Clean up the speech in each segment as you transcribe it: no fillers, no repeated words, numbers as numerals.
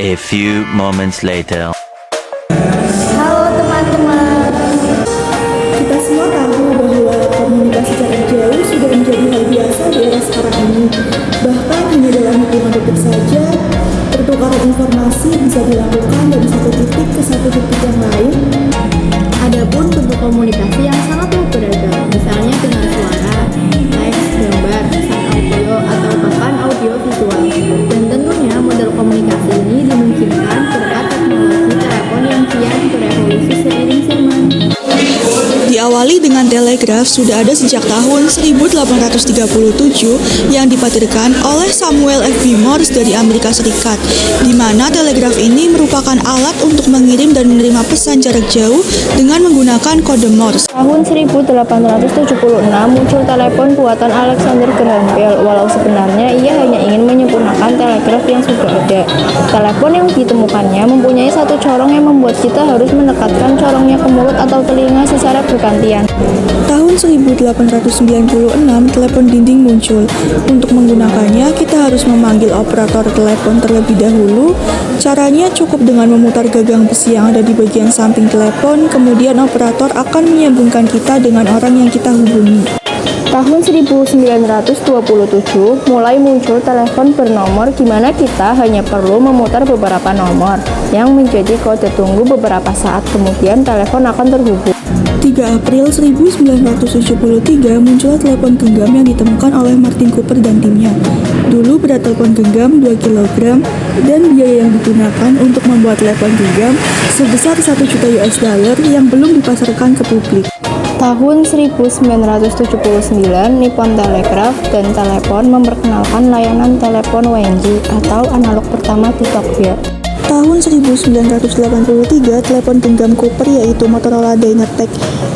A few moments later. Halo teman-teman, kita semua tahu bahwa komunikasi jarak jauh sudah menjadi hal biasa di era sekarang ini. Bahkan hanya dalam hitungan detik saja, pertukaran informasi bisa dilakukan dari satu titik ke satu titik yang lain. Adapun bentuk komunikasi yang sangat beragam, misalnya dengan suara, teks, gambar, pesan audio, atau bahkan audio visual. Dan tentunya model komunikasi ini dimungkinkan berkat teknologi telepon yang kian berevolusi seiring zaman. Diawali dengan telegraf sudah ada sejak tahun 1837 yang dipatenkan oleh Samuel F.B. Morse dari Amerika Serikat, di mana telegraf ini merupakan alat untuk mengirim dan menerima pesan jarak jauh dengan menggunakan kode Morse. Tahun 1876 muncul telepon buatan Alexander Graham Bell, walau sebenarnya ia hanya ingin menyempurnakan telegraf yang sudah ada. Telepon yang ditemukannya mempunyai satu corong yang membuat kita harus mendekatkan corongnya ke mulut atau telinga secara bergantian. Tahun 1896, telepon dinding muncul. Untuk menggunakannya, kita harus memanggil operator telepon terlebih dahulu. Caranya cukup dengan memutar gagang besi yang ada di bagian samping telepon, kemudian operator akan menyambungkan kita dengan orang yang kita hubungi. Tahun 1927 mulai muncul telepon bernomor di mana kita hanya perlu memutar beberapa nomor yang menjadi kode tunggu beberapa saat, kemudian telepon akan terhubung. 3 April 1973 muncul telepon genggam yang ditemukan oleh Martin Cooper dan timnya. Dulu berat telepon genggam 2 kg dan biaya yang digunakan untuk membuat telepon genggam sebesar 1 juta US dollar yang belum dipasarkan ke publik. Tahun 1979, Nippon Telegraph dan Telepon memperkenalkan layanan telepon WNG atau analog pertama di Tokyo. Tahun 1983, telepon genggam Cooper yaitu Motorola Dynatec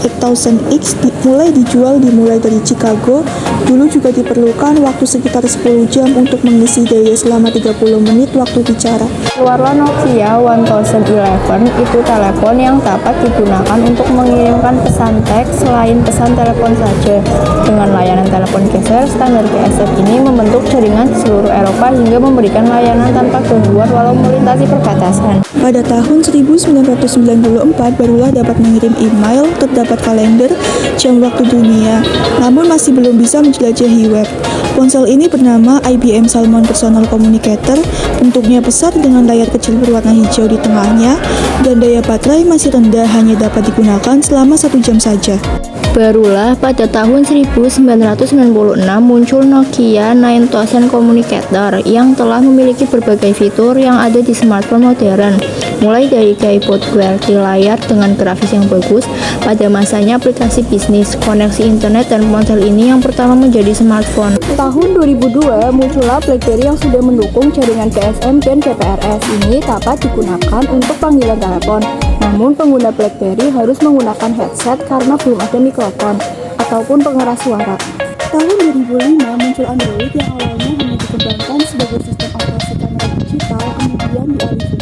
8000X mulai dijual dimulai dari Chicago. Dulu juga diperlukan waktu sekitar 10 jam untuk mengisi daya selama 30 menit waktu bicara. Keluarlah Nokia 1011, itu telepon yang dapat digunakan untuk mengirimkan pesan teks selain pesan telepon saja. Dengan layanan telepon geser, standar GSM ini membentuk jaringan di seluruh Eropa hingga memberikan layanan tanpa gangguan walau melintasi perbatasan. Pada tahun 1994 barulah dapat mengirim email, terdapat kalender, jam waktu dunia, namun masih belum bisa menjelajahi web. Ponsel ini bernama IBM Salmon Personal Communicator, bentuknya besar dengan layar kecil berwarna hijau di tengahnya, dan daya baterai masih rendah, hanya dapat digunakan selama 1 jam saja. Barulah pada tahun 1996 muncul Nokia 9000 Communicator yang telah memiliki berbagai fitur yang ada di smartphone modern, mulai dari keyboard QWERTY layar dengan grafis yang bagus, pada masanya aplikasi bisnis, koneksi internet, dan ponsel ini yang pertama menjadi smartphone. Tahun 2002 muncullah BlackBerry yang sudah mendukung jaringan GSM dan GPRS. Ini dapat digunakan untuk panggilan telepon. Namun pengguna BlackBerry harus menggunakan headset karena belum ada mikrofon ataupun pengeras suara. Tahun 2005 muncul Android yang awalnya hanya dikembangkan sebagai sistem operasi kamera digital, kemudian dialihkan